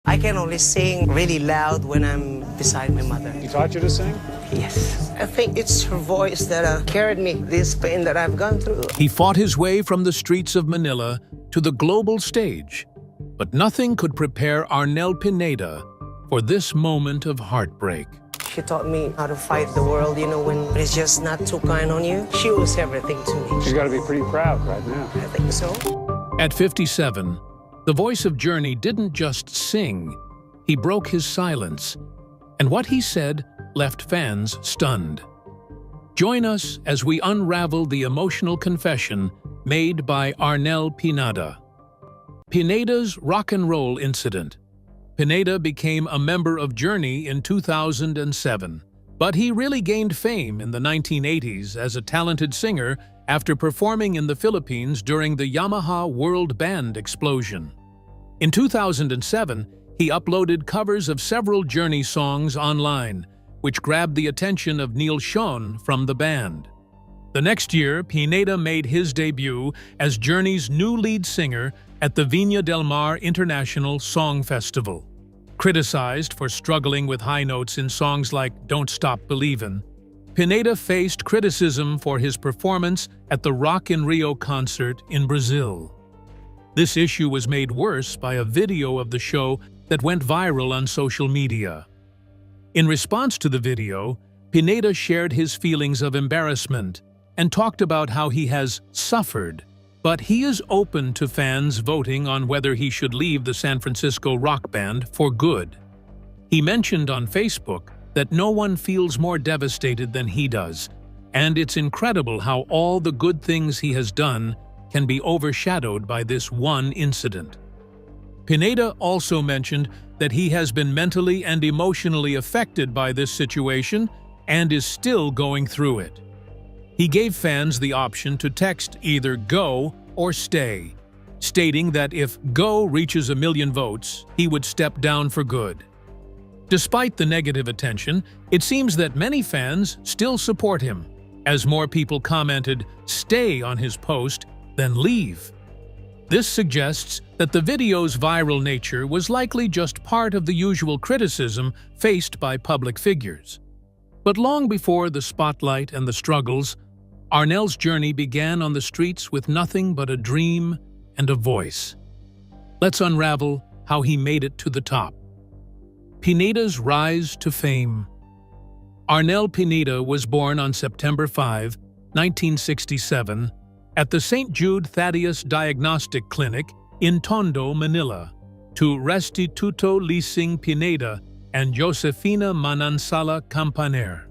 I can only sing really loud when I'm beside my mother. He taught you to sing? Yes. I think it's her voice that carried me, this pain that I've gone through. He fought his way from the streets of Manila to the global stage, but nothing could prepare Arnel Pineda for this moment of heartbreak. She taught me how to fight the world, when it's just not too kind on you. She was everything to me. She's got to be pretty proud right now. I think so. At 57, the voice of Journey didn't just sing, he broke his silence, and what he said left fans stunned. Join us as we unravel the emotional confession made by Arnel Pineda. Pineda's rock and roll incident. Pineda became a member of Journey in 2007, but he really gained fame in the 1980s as a talented singer after performing in the Philippines during the Yamaha World Band explosion. In 2007, he uploaded covers of several Journey songs online, which grabbed the attention of Neil Schon from the band. The next year, Pineda made his debut as Journey's new lead singer at the Viña del Mar International Song Festival. Criticized for struggling with high notes in songs like Don't Stop Believin', Pineda faced criticism for his performance at the Rock in Rio concert in Brazil. This issue was made worse by a video of the show that went viral on social media. In response to the video, Pineda shared his feelings of embarrassment and talked about how he has suffered, but he is open to fans voting on whether he should leave the San Francisco rock band for good. He mentioned on Facebook that no one feels more devastated than he does, and it's incredible how all the good things he has done can be overshadowed by this one incident. Pineda also mentioned that he has been mentally and emotionally affected by this situation and is still going through it. He gave fans the option to text either "go" or "stay," stating that if "go" reaches 1 million votes, he would step down for good. Despite the negative attention, it seems that many fans still support him, as more people commented "stay" on his post than "leave." This suggests that the video's viral nature was likely just part of the usual criticism faced by public figures. But long before the spotlight and the struggles, Arnel's journey began on the streets with nothing but a dream and a voice. Let's unravel how he made it to the top. Pineda's rise to fame. Arnel Pineda was born on September 5, 1967, at the St. Jude Thaddeus Diagnostic Clinic in Tondo, Manila, to Restituto Lising Pineda and Josefina Manansala Campaner.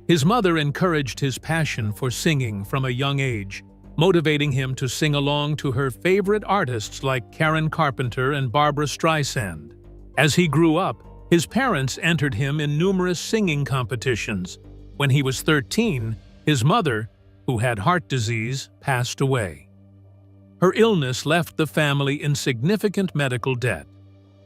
His mother encouraged his passion for singing from a young age, motivating him to sing along to her favorite artists like Karen Carpenter and Barbra Streisand. As he grew up, his parents entered him in numerous singing competitions. When he was 13, his mother, who had heart disease, passed away. Her illness left the family in significant medical debt.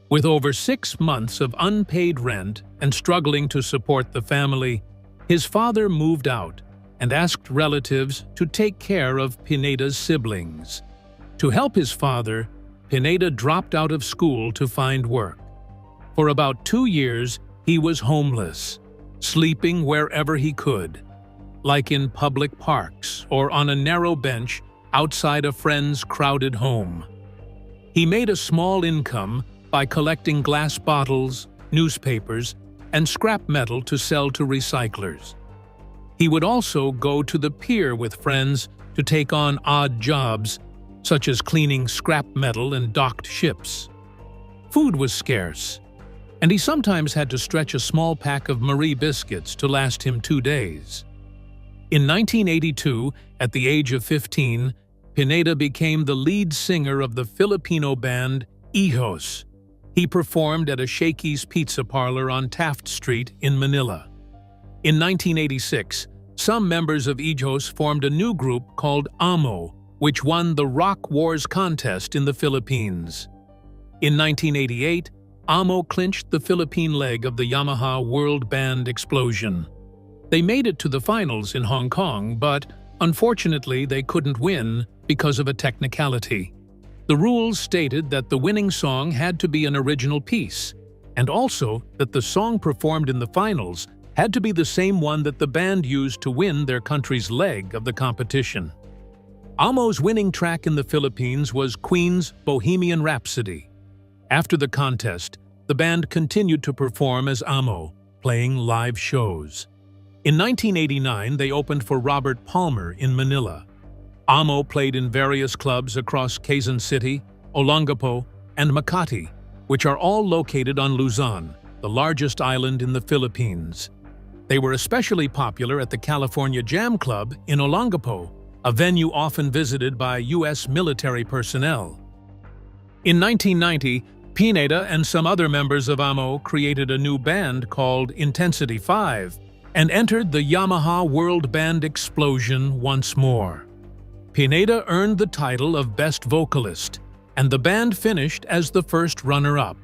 With over 6 months of unpaid rent and struggling to support the family, his father moved out and asked relatives to take care of Pineda's siblings. To help his father, Pineda dropped out of school to find work. For about 2 years, he was homeless, sleeping wherever he could, like in public parks or on a narrow bench outside a friend's crowded home. He made a small income by collecting glass bottles, newspapers, and scrap metal to sell to recyclers. He would also go to the pier with friends to take on odd jobs, such as cleaning scrap metal and docked ships. Food was scarce, and he sometimes had to stretch a small pack of Marie biscuits to last him 2 days. In 1982, at the age of 15, Pineda became the lead singer of the Filipino band Hijos. He performed at a Shakey's Pizza Parlor on Taft Street in Manila. In 1986, some members of Hijos formed a new group called Amo, which won the Rock Wars contest in the Philippines. In 1988, Amo clinched the Philippine leg of the Yamaha World Band explosion. They made it to the finals in Hong Kong, but unfortunately they couldn't win because of a technicality. The rules stated that the winning song had to be an original piece, and also that the song performed in the finals had to be the same one that the band used to win their country's leg of the competition. Amo's winning track in the Philippines was Queen's Bohemian Rhapsody. After the contest, the band continued to perform as Amo, playing live shows. In 1989, they opened for Robert Palmer in Manila. Amo played in various clubs across Quezon City, Olongapo, and Makati, which are all located on Luzon, the largest island in the Philippines. They were especially popular at the California Jam Club in Olongapo, a venue often visited by U.S. military personnel. In 1990, Pineda and some other members of Amo created a new band called Intensity 5 and entered the Yamaha World Band Explosion once more. Pineda earned the title of Best Vocalist, and the band finished as the first runner-up.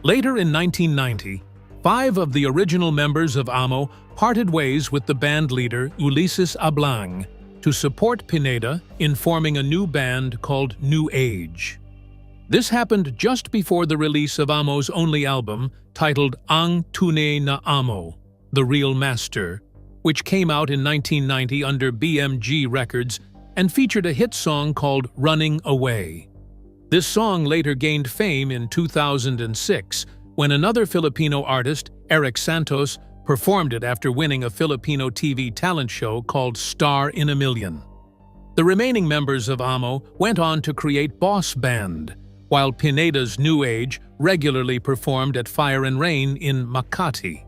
Later in 1990, 5 of the original members of Amo parted ways with the band leader Ulises Ablang to support Pineda in forming a new band called New Age. This happened just before the release of Amo's only album, titled Ang Tunay na Amo, The Real Master, which came out in 1990 under BMG Records and featured a hit song called Running Away. This song later gained fame in 2006 when another Filipino artist, Eric Santos, performed it after winning a Filipino TV talent show called Star in a Million. The remaining members of Amo went on to create Boss Band, while Pineda's New Age regularly performed at Fire and Rain in Makati.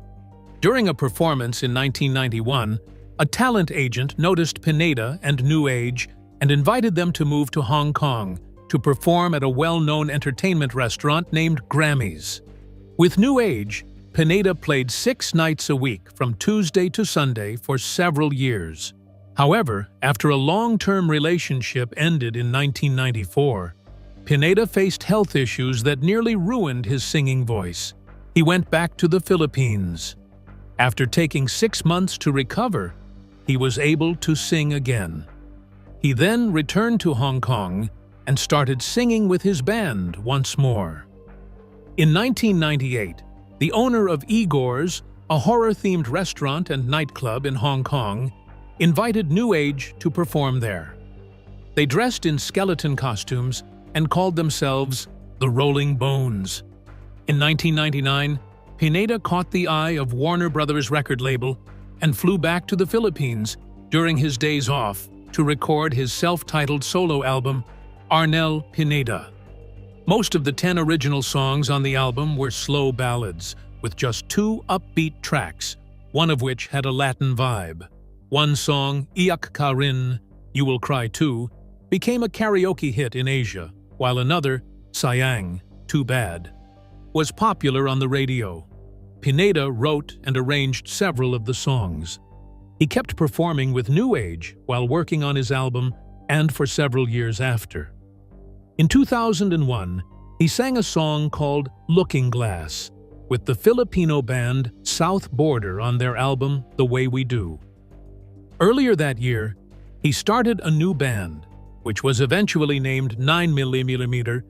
During a performance in 1991, a talent agent noticed Pineda and New Age and invited them to move to Hong Kong to perform at a well-known entertainment restaurant named Grammys. With New Age, Pineda played 6 nights a week from Tuesday to Sunday for several years. However, after a long-term relationship ended in 1994, Pineda faced health issues that nearly ruined his singing voice. He went back to the Philippines. After taking 6 months to recover, he was able to sing again. He then returned to Hong Kong and started singing with his band once more. In 1998, the owner of Igor's, a horror-themed restaurant and nightclub in Hong Kong, invited New Age to perform there. They dressed in skeleton costumes and called themselves the Rolling Bones. In 1999, Pineda caught the eye of Warner Brothers record label and flew back to the Philippines during his days off to record his self-titled solo album, Arnel Pineda. Most of the 10 original songs on the album were slow ballads, with just 2 upbeat tracks, one of which had a Latin vibe. One song, Iyak Ka Rin, You Will Cry Too, became a karaoke hit in Asia, while another, Sayang, Too Bad, was popular on the radio. Pineda wrote and arranged several of the songs. He kept performing with New Age while working on his album and for several years after. In 2001, he sang a song called Looking Glass with the Filipino band South Border on their album The Way We Do. Earlier that year, he started a new band, which was eventually named 9mm,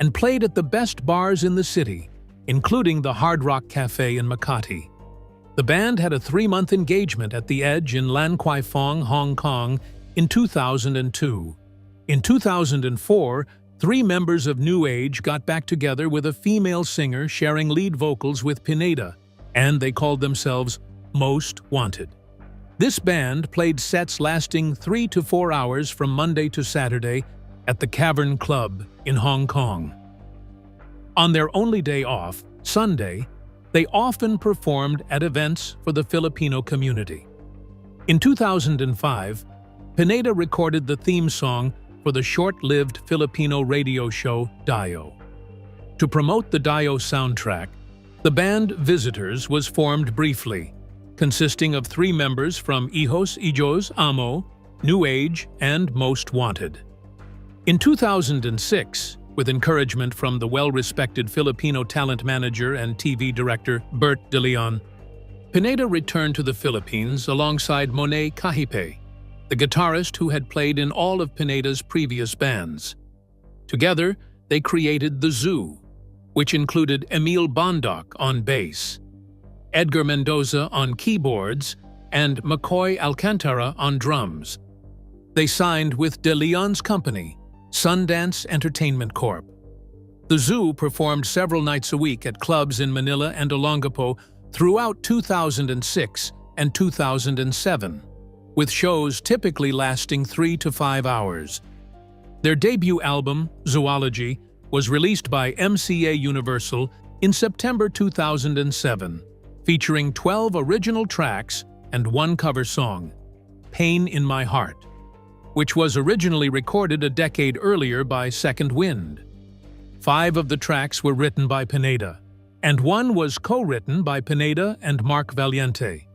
and played at the best bars in the city, including the Hard Rock Cafe in Makati. The band had a 3-month engagement at The Edge in Lan Kwai Fong, Hong Kong in 2002. In 2004, 3 members of New Age got back together with a female singer sharing lead vocals with Pineda, and they called themselves Most Wanted. This band played sets lasting 3 to 4 hours from Monday to Saturday at the Cavern Club in Hong Kong. On their only day off, Sunday, they often performed at events for the Filipino community. In 2005, Pineda recorded the theme song for the short-lived Filipino radio show Dio. To promote the Dio soundtrack, the band Visitors was formed briefly, consisting of 3 members from Hijos Ijos Amo, New Age, and Most Wanted. In 2006, with encouragement from the well-respected Filipino talent manager and TV director Bert De Leon, Pineda returned to the Philippines alongside Monet Kahipe, the guitarist who had played in all of Pineda's previous bands. Together, they created The Zoo, which included Emil Bondoc on bass, Edgar Mendoza on keyboards, and McCoy Alcantara on drums. They signed with De Leon's company, Sundance Entertainment Corp. The Zoo performed several nights a week at clubs in Manila and Olongapo throughout 2006 and 2007, with shows typically lasting 3 to 5 hours. Their debut album, Zoology, was released by MCA Universal in September 2007, featuring 12 original tracks and 1 cover song, Pain in My Heart, which was originally recorded a decade earlier by Second Wind. 5 of the tracks were written by Pineda, and 1 was co-written by Pineda and Mark Valiente.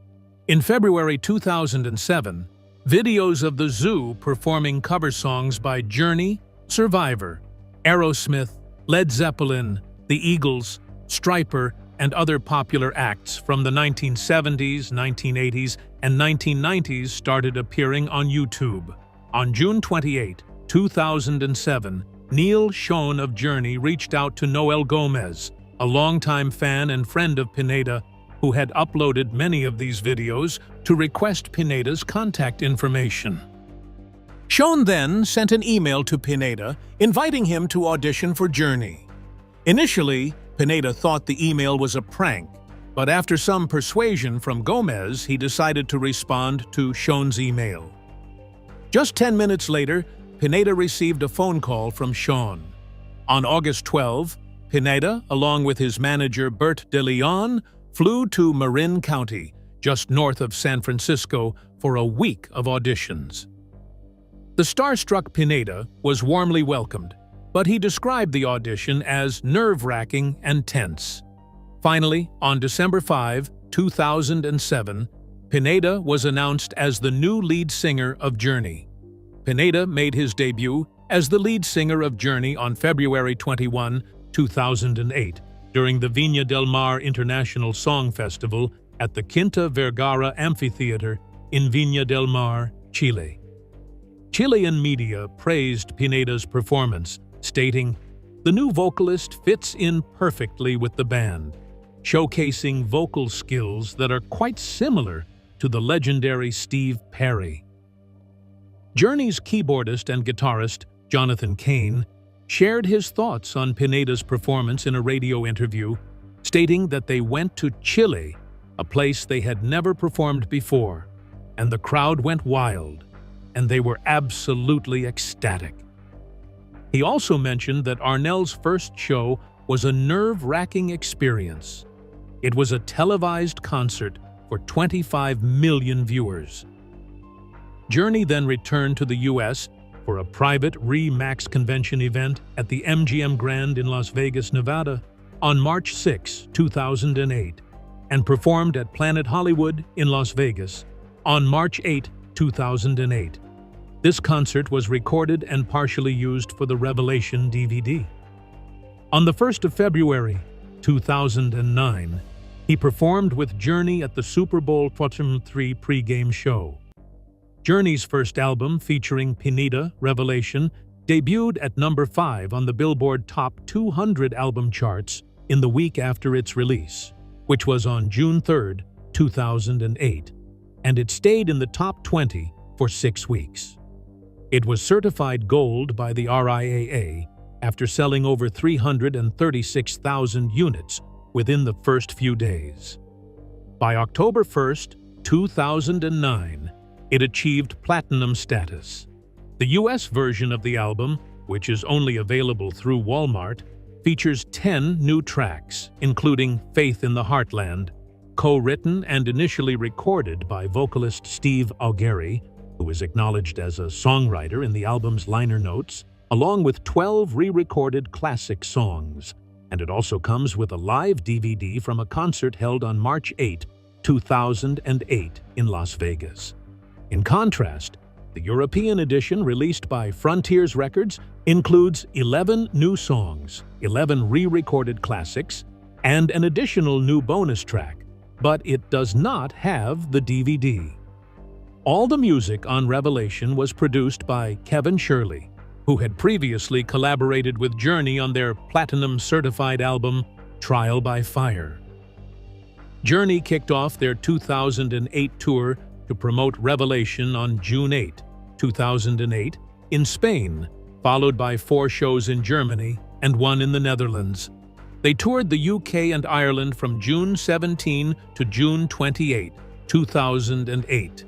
In February 2007, videos of the Zoo performing cover songs by Journey, Survivor, Aerosmith, Led Zeppelin, The Eagles, Stryper, and other popular acts from the 1970s, 1980s, and 1990s started appearing on YouTube. On June 28, 2007, Neil Schon of Journey reached out to Noel Gomez, a longtime fan and friend of Pineda, who had uploaded many of these videos, to request Pineda's contact information. Schon then sent an email to Pineda inviting him to audition for Journey. Initially, Pineda thought the email was a prank, but after some persuasion from Gomez, he decided to respond to Schon's email. Just 10 minutes later, Pineda received a phone call from Schon. On August 12, Pineda, along with his manager Bert De Leon, flew to Marin County, just north of San Francisco, for a week of auditions. The starstruck Pineda was warmly welcomed, but he described the audition as nerve-wracking and tense. Finally, on December 5, 2007, Pineda was announced as the new lead singer of Journey. Pineda made his debut as the lead singer of Journey on February 21, 2008, during the Viña del Mar International Song Festival at the Quinta Vergara Amphitheater in Viña del Mar, Chile. Chilean media praised Pineda's performance, stating, "The new vocalist fits in perfectly with the band, showcasing vocal skills that are quite similar to the legendary Steve Perry." Journey's keyboardist and guitarist, Jonathan Cain, shared his thoughts on Pineda's performance in a radio interview, stating that they went to Chile, a place they had never performed before, and the crowd went wild, and they were absolutely ecstatic. He also mentioned that Arnel's first show was a nerve-wracking experience. It was a televised concert for 25 million viewers. Journey then returned to the U.S. for a private RE/MAX convention event at the MGM Grand in Las Vegas, Nevada, on March 6, 2008, and performed at Planet Hollywood in Las Vegas on March 8, 2008. This concert was recorded and partially used for the Revelation DVD. On the 1st of February, 2009, he performed with Journey at the Super Bowl 43 pregame show. Journey's first album, featuring Pineda, Revelation, debuted at number 5 on the Billboard Top 200 album charts in the week after its release, which was on June 3, 2008, and it stayed in the top 20 for 6 weeks. It was certified gold by the RIAA after selling over 336,000 units within the first few days. By October 1, 2009, it achieved platinum status. The US version of the album, which is only available through Walmart, features 10 new tracks, including Faith in the Heartland, co-written and initially recorded by vocalist Steve Augeri, who is acknowledged as a songwriter in the album's liner notes, along with 12 re-recorded classic songs. And it also comes with a live DVD from a concert held on March 8, 2008 in Las Vegas. In contrast, the European edition released by Frontiers Records includes 11 new songs, 11 re-recorded classics, and an additional new bonus track, but it does not have the DVD. All the music on Revelation was produced by Kevin Shirley, who had previously collaborated with Journey on their platinum-certified album, Trial by Fire. Journey kicked off their 2008 tour to promote Revelation on June 8, 2008, in Spain, followed by 4 shows in Germany and 1 in the Netherlands. They toured the UK and Ireland from June 17 to June 28, 2008.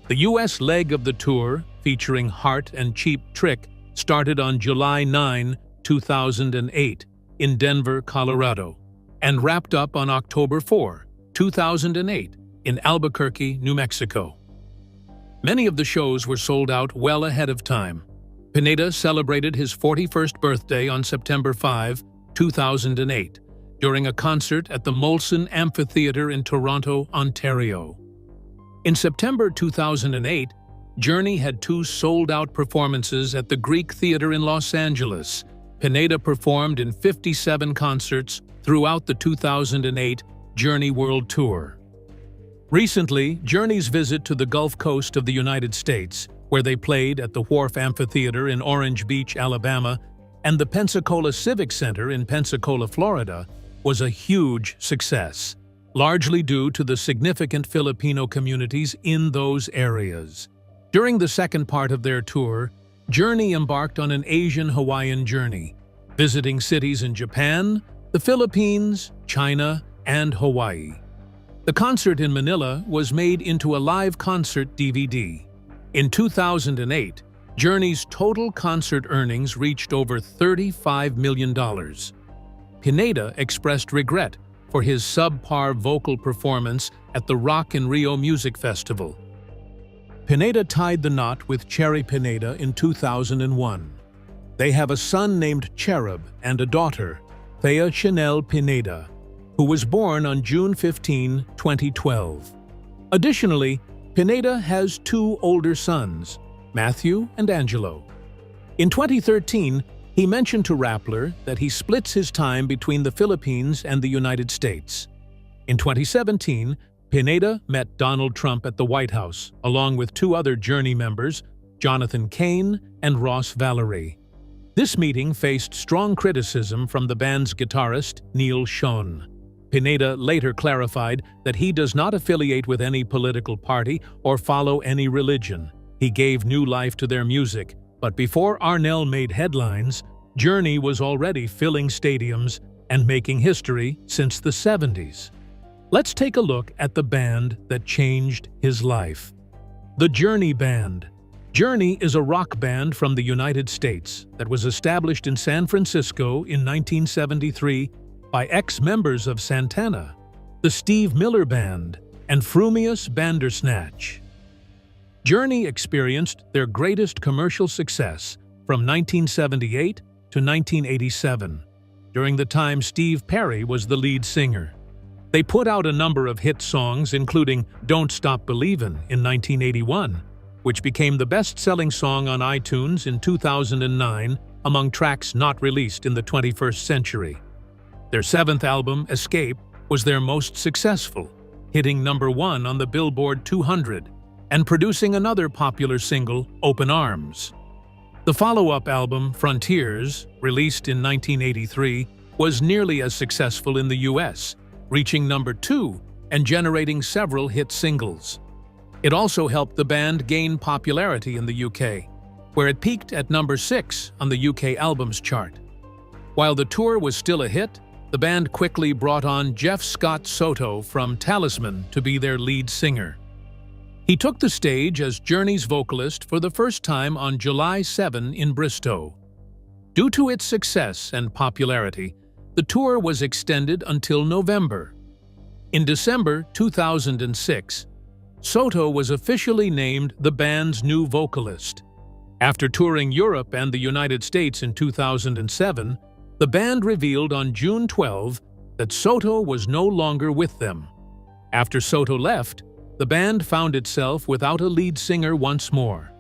The US leg of the tour, featuring Heart and Cheap Trick, started on July 9, 2008, in Denver, Colorado, and wrapped up on October 4, 2008, in Albuquerque, New Mexico. Many of the shows were sold out well ahead of time. Pineda celebrated his 41st birthday on September 5, 2008, during a concert at the Molson Amphitheatre in Toronto, Ontario. In September 2008, Journey had 2 sold-out performances at the Greek Theatre in Los Angeles. Pineda performed in 57 concerts throughout the 2008 Journey World Tour. Recently, Journey's visit to the Gulf Coast of the United States, where they played at the Wharf Amphitheatre in Orange Beach, Alabama, and the Pensacola Civic Center in Pensacola, Florida, was a huge success, largely due to the significant Filipino communities in those areas. During the second part of their tour, Journey embarked on an Asian-Hawaiian journey, visiting cities in Japan, the Philippines, China, and Hawaii. The concert in Manila was made into a live concert DVD. In 2008, Journey's total concert earnings reached over $35 million. Pineda expressed regret for his subpar vocal performance at the Rock in Rio Music Festival. Pineda tied the knot with Cherry Pineda in 2001. They have a son named Cherub and a daughter, Thea Chanel Pineda, who was born on June 15, 2012. Additionally, Pineda has 2 older sons, Matthew and Angelo. In 2013, he mentioned to Rappler that he splits his time between the Philippines and the United States. In 2017, Pineda met Donald Trump at the White House, along with 2 other Journey members, Jonathan Cain and Ross Valerie. This meeting faced strong criticism from the band's guitarist, Neil Schon. Pineda later clarified that he does not affiliate with any political party or follow any religion. He gave new life to their music, but before Arnel made headlines, Journey was already filling stadiums and making history since the 70s. Let's take a look at the band that changed his life. The Journey Band. Journey is a rock band from the United States that was established in San Francisco in 1973 by ex-members of Santana, the Steve Miller Band, and Frumious Bandersnatch. Journey experienced their greatest commercial success from 1978 to 1987, during the time Steve Perry was the lead singer. They put out a number of hit songs, including Don't Stop Believin' in 1981, which became the best-selling song on iTunes in 2009 among tracks not released in the 21st century. Their 7th album, Escape, was their most successful, hitting #1 on the Billboard 200 and producing another popular single, Open Arms. The follow-up album, Frontiers, released in 1983, was nearly as successful in the US, reaching #2 and generating several hit singles. It also helped the band gain popularity in the UK, where it peaked at #6 on the UK Albums Chart. While the tour was still a hit, the band quickly brought on Jeff Scott Soto from Talisman to be their lead singer. He took the stage as Journey's vocalist for the first time on July 7 in Bristow. Due to its success and popularity, the tour was extended until November. In December 2006, Soto was officially named the band's new vocalist. After touring Europe and the United States in 2007, the band revealed on June 12 that Soto was no longer with them. After Soto left, the band found itself without a lead singer once more.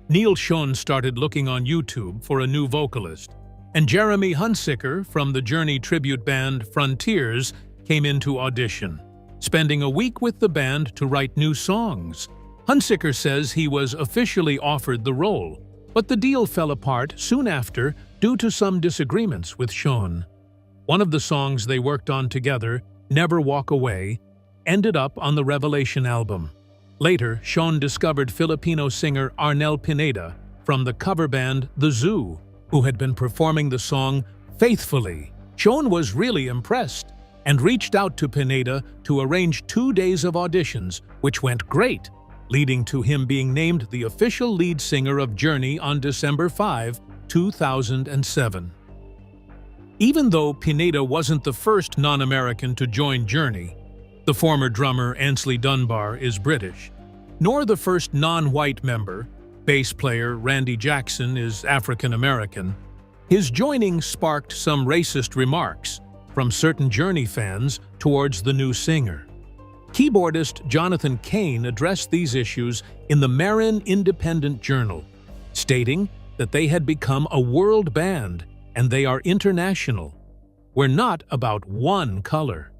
Neil Schon started looking on YouTube for a new vocalist, and Jeremy Hunsicker from the Journey tribute band Frontiers came in to audition, spending a week with the band to write new songs. Hunsicker says he was officially offered the role, But the deal fell apart soon after due to some disagreements with Sean. One of the songs they worked on together, Never Walk Away, ended up on the Revelation album. Later, Sean discovered Filipino singer Arnel Pineda from the cover band The Zoo, who had been performing the song faithfully. Sean was really impressed and reached out to Pineda to arrange 2 days of auditions, which went great, leading to him being named the official lead singer of Journey on December 5, 2007. Even though Pineda wasn't the first non-American to join Journey, the former drummer Ainsley Dunbar is British, nor the first non-white member, bass player Randy Jackson, is African-American, his joining sparked some racist remarks from certain Journey fans towards the new singer. Keyboardist Jonathan Cain addressed these issues in the Marin Independent Journal, stating that they had become a world band and they are international. We're not about one color.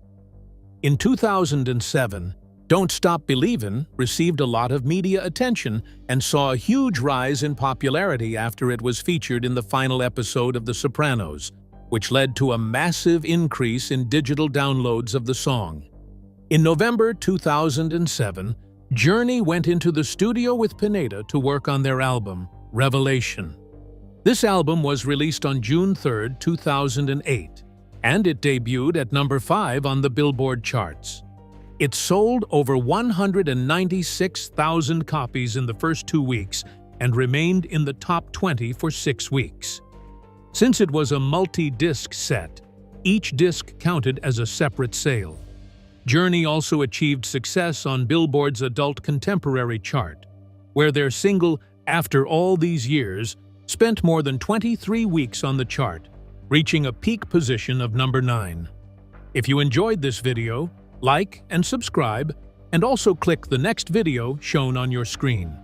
In 2007, Don't Stop Believin' received a lot of media attention and saw a huge rise in popularity after it was featured in the final episode of The Sopranos, which led to a massive increase in digital downloads of the song. In November 2007, Journey went into the studio with Pineda to work on their album, Revelation. This album was released on June 3, 2008, and it debuted at number 5 on the Billboard charts. It sold over 196,000 copies in the first 2 weeks and remained in the top 20 for 6 weeks. Since it was a multi-disc set, each disc counted as a separate sale. Journey also achieved success on Billboard's Adult Contemporary chart, where their single After All These Years spent more than 23 weeks on the chart, reaching a peak position of number 9. If you enjoyed this video, like and subscribe, and also click the next video shown on your screen.